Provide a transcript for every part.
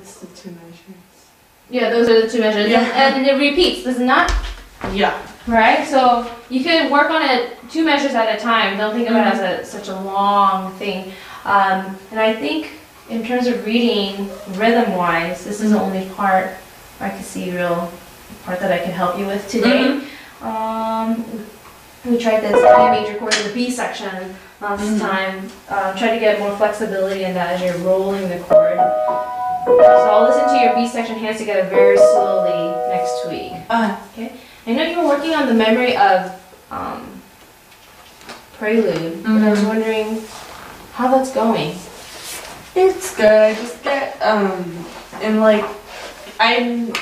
It's the 2 measures. Yeah, those are the 2 measures. Yeah. And it repeats, does it not? Yeah. Right? So you can work on it 2 measures at a time. Don't think of it as such a long thing. And I think in terms of reading, rhythm-wise, this is the only part I can see part that I can help you with today. We tried this A major chord in the B section last time. Try to get more flexibility in that as you're rolling the chord. So I'll listen to your B section hands together very slowly next week. Okay. I know you were working on the memory of Prelude, but I was wondering how that's going. It's good. I just get and like I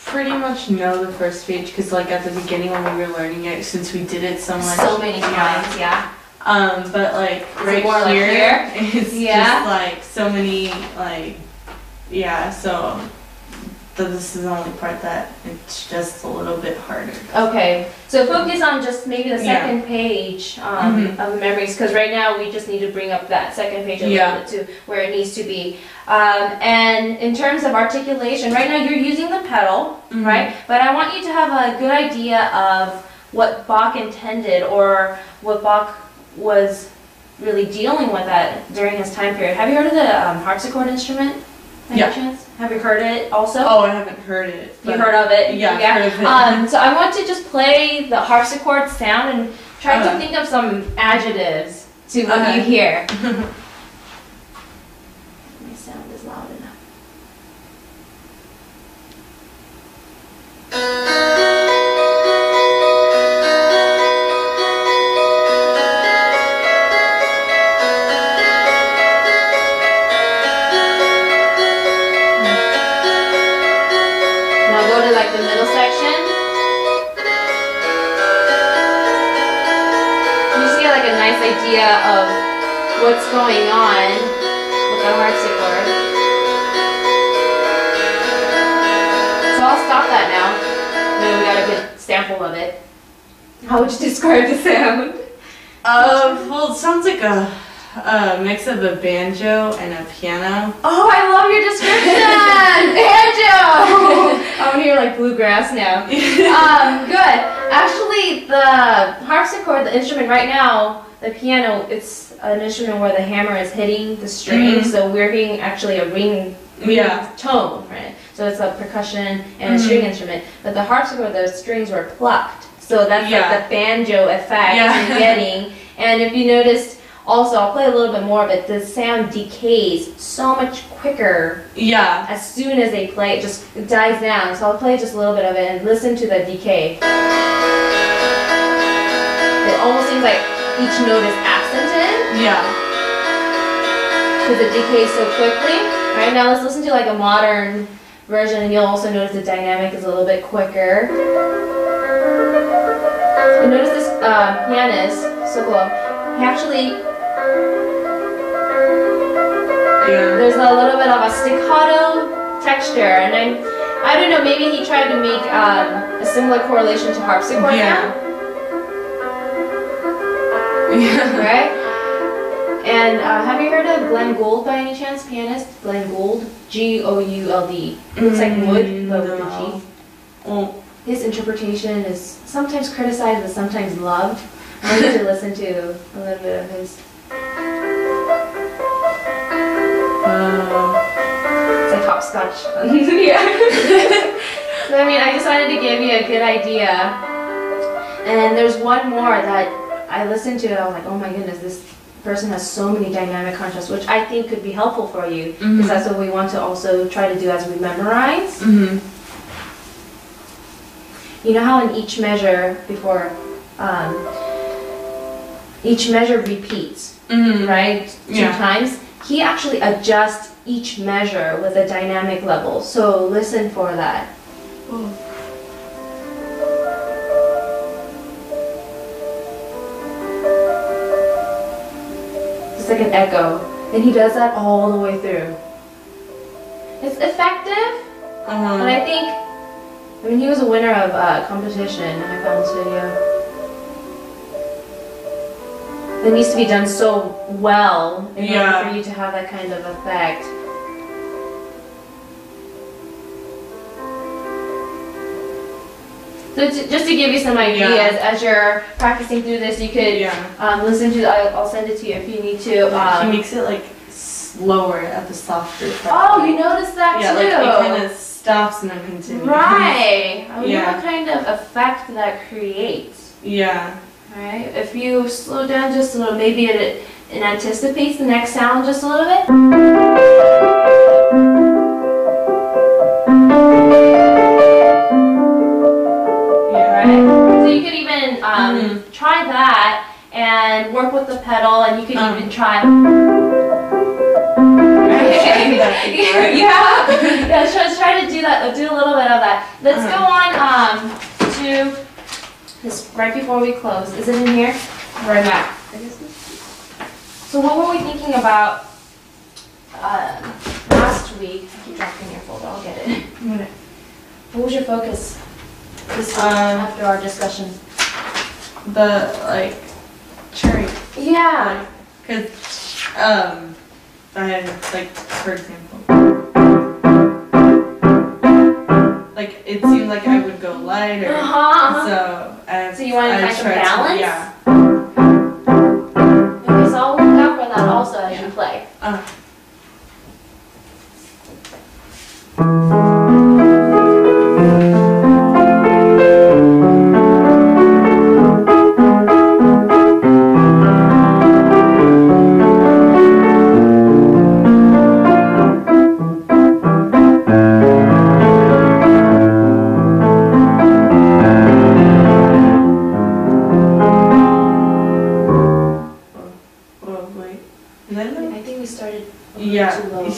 pretty much know the first page because like at the beginning when we were learning it, since we did it so much, So many times, yeah. But like right more like here, it's Yeah. just like so many so this is the only part that it's just a little bit harder. Okay, so focus on just maybe the second page of the memories, because right now we just need to bring up that second page a little bit to where it needs to be. And in terms of articulation, right now you're using the pedal, right? But I want you to have a good idea of what Bach intended or what Bach was really dealing with that during his time period. Have you heard of the harpsichord instrument? Yeah. Chance? Have you heard it also? Oh, I haven't heard it. You heard of it? Yeah, I've heard of it. So I want to just play the harpsichord sound and try to think of some adjectives to what you hear. My sound is loud enough. The middle section. You just get like a nice idea of what's going on with the harpsichord. So I'll stop that now. Then we got a good sample of it. How would you describe the sound? Well, it sounds like a mix of a banjo and a piano. Oh, I love your description! Banjo! I want to hear like bluegrass now. Good. Actually, the harpsichord, the instrument right now, the piano, it's an instrument where the hammer is hitting the strings, so we're hearing actually a ring tone, right? So it's a percussion and a string instrument. But the harpsichord, the strings were plucked. So that's like the banjo effect you're getting. And if you noticed, also, I'll play a little bit more of it. The sound decays so much quicker. Yeah. As soon as they play, it just dies down. So I'll play just a little bit of it and listen to the decay. It almost seems like each note is accented. Yeah. Because it decays so quickly. Right now, let's listen to like a modern version, and you'll also notice the dynamic is a little bit quicker. And notice this pianist, Sokolov, he actually. There's a little bit of a staccato texture, and I don't know, maybe he tried to make a similar correlation to harpsichord now. Right? And have you heard of Glenn Gould by any chance, pianist? Glenn Gould? G-O-U-L-D. It looks like wood, but with a G. His interpretation is sometimes criticized, but sometimes loved. I want you to listen to a little bit of his. It's like hopscotch. Yeah. So, I mean, I just wanted to give you a good idea. And there's one more that I listened to and I was like, oh my goodness, this person has so many dynamic contrasts, which I think could be helpful for you, because that's what we want to also try to do as we memorize. You know how in each measure before, each measure repeats, right? Two times. He actually adjusts each measure with a dynamic level. So listen for that. It's like an echo. And he does that all the way through. It's effective. And I think, I mean, he was a winner of a competition, and I found this video. It needs to be done so well in order for you to have that kind of effect. So just to give you some ideas, as you're practicing through this, you could listen to. I'll send it to you if you need to. He makes it like slower at the softer part. Oh, you noticed that yeah, too. Yeah, like it kind of stops and then continues. Right. I wonder what kind of effect that creates. Yeah. Right. If you slow down just a little, maybe it anticipates the next sound just a little bit. Try that and work with the pedal, and you can even try. Yeah, try to do that. Do a little bit of that. Let's go on to this right before we close. Is it in here? Right back. So what were we thinking about last week? I keep dropping your folder. I'll get it. What was your focus this week after our discussion? The cherry. Yeah. Because I had for example, it seemed like I would go lighter. So you want to find some balance? Yeah. Okay, so I'll look out for that also as you play.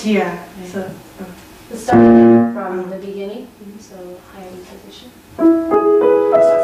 Yeah. So let's start again from the beginning. So higher position. Start from the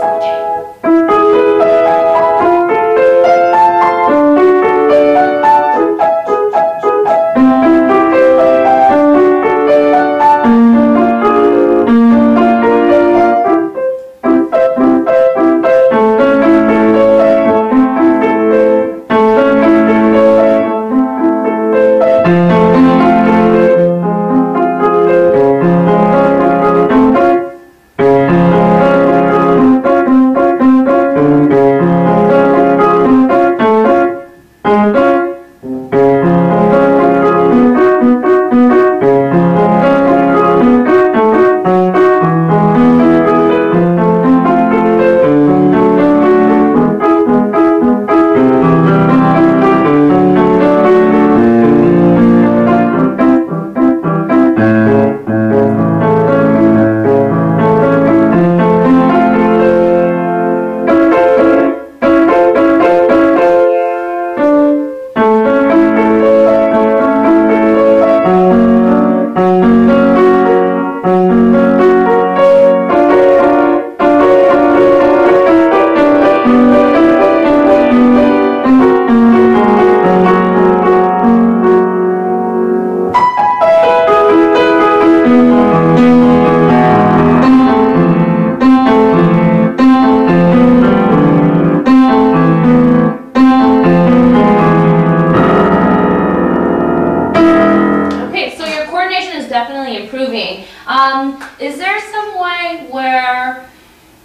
Is there some way where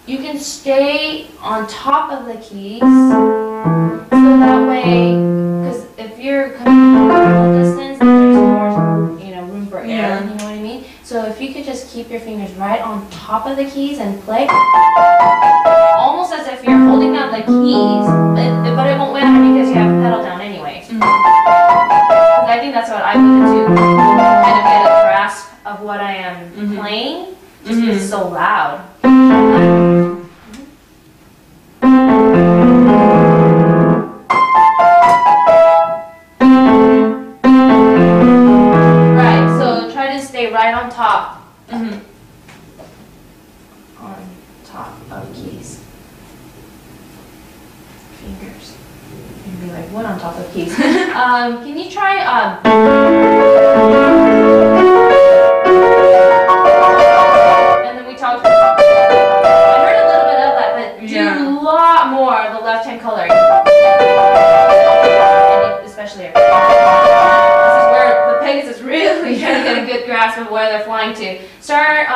you can stay on top of the keys? So that way, because if you're coming from a little distance, there's more, room for air, you know what I mean? So if you could just keep your fingers right on top of the keys and play, almost as if you're holding down the keys, but it won't matter because you have a pedal down anyway. I think that's what I would do, kind of get a grasp of what I am playing, just because it's so loud. Right, so try to stay right on top. On top of keys. Fingers. You'd be like, what on top of keys? Can you try, and then we talked, I heard a little bit of that, but do a lot more of the left-hand coloring. And especially here. This is where the Pegasus is really trying to get a good grasp of where they're flying to. Start,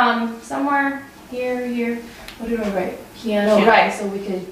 somewhere here. What did I write? piano. Right, so we could.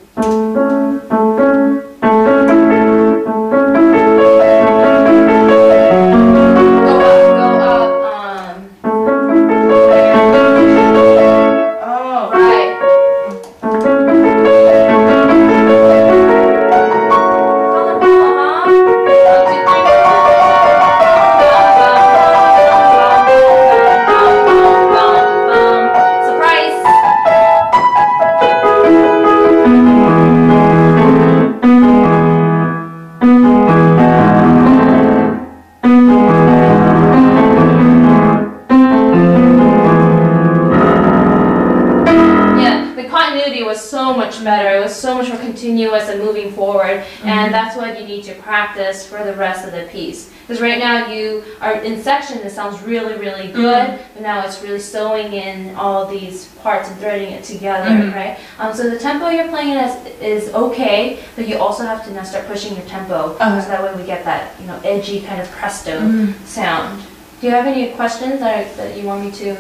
So much better. It was so much more continuous and moving forward, and that's what you need to practice for the rest of the piece. Because right now you are in section, it sounds really, really good, but now it's really sewing in all these parts and threading it together, right? So the tempo you're playing is okay, but you also have to now start pushing your tempo, so that way we get that, you know, edgy kind of presto sound. Do you have any questions that you want me to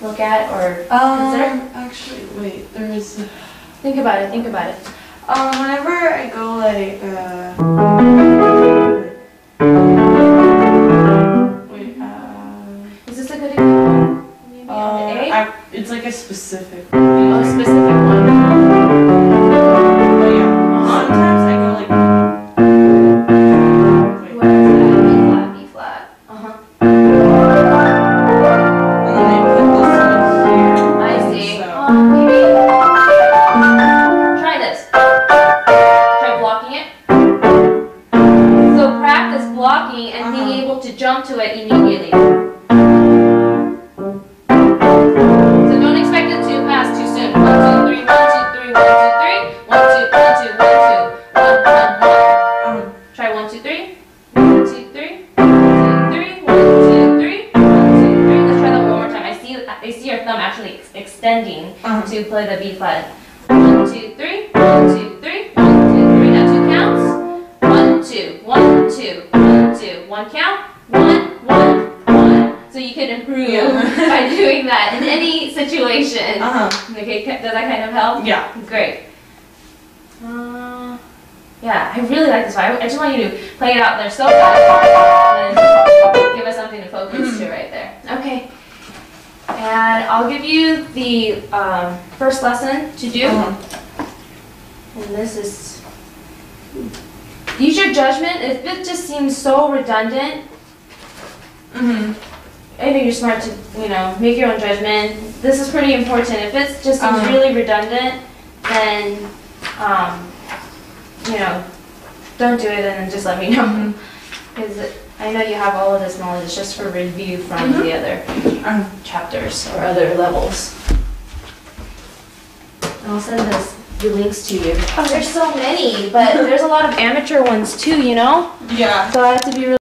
look at or consider? Actually, wait, there is. Think about it, think about it. Whenever I go like, is this a good example? Maybe on the A? It's like a specific. Oh, a specific one. Oh yeah. Sometimes I go like. What is that? B flat, B flat. And then I put this one here. I see. So. Maybe. Try this. Try blocking it. So practice blocking and being able to jump to it immediately. So don't expect it too fast too soon. 1, 2, 3, 1, 2, 3, 1, 2, 3, 1, 2, 1, 2, 1, 2, 1, 1. Try 1, 2, 3. 1, 2, 3. 1, 2, 3. 1, 2, 3. 1, 2, 3. Let's try that one more time. I see your thumb actually extending to play the B flat. 1, 2, 3. 1, 2, 3. 1, 2, 3. Now 2 counts. 1, 2. 1, 2. 1, 2. 1 count. 1, 1, 1. So you could improve by doing that in any situation. Okay, does that kind of help? Yeah. Great. Yeah, I really like this one. I just want you to play it out there so fast and then give us something to focus to right there. Okay. And I'll give you the first lesson to do. And this is, use your judgment. If it just seems so redundant, I think you're smart to, you know, make your own judgment. This is pretty important. If it just seems really redundant, then, you know, don't do it and then just let me know. Because I know you have all of this knowledge. It's just for review from the other chapters or other levels. And I'll send the links to you. Oh, there's so many, but there's a lot of amateur ones too, you know? Yeah. So I have to be really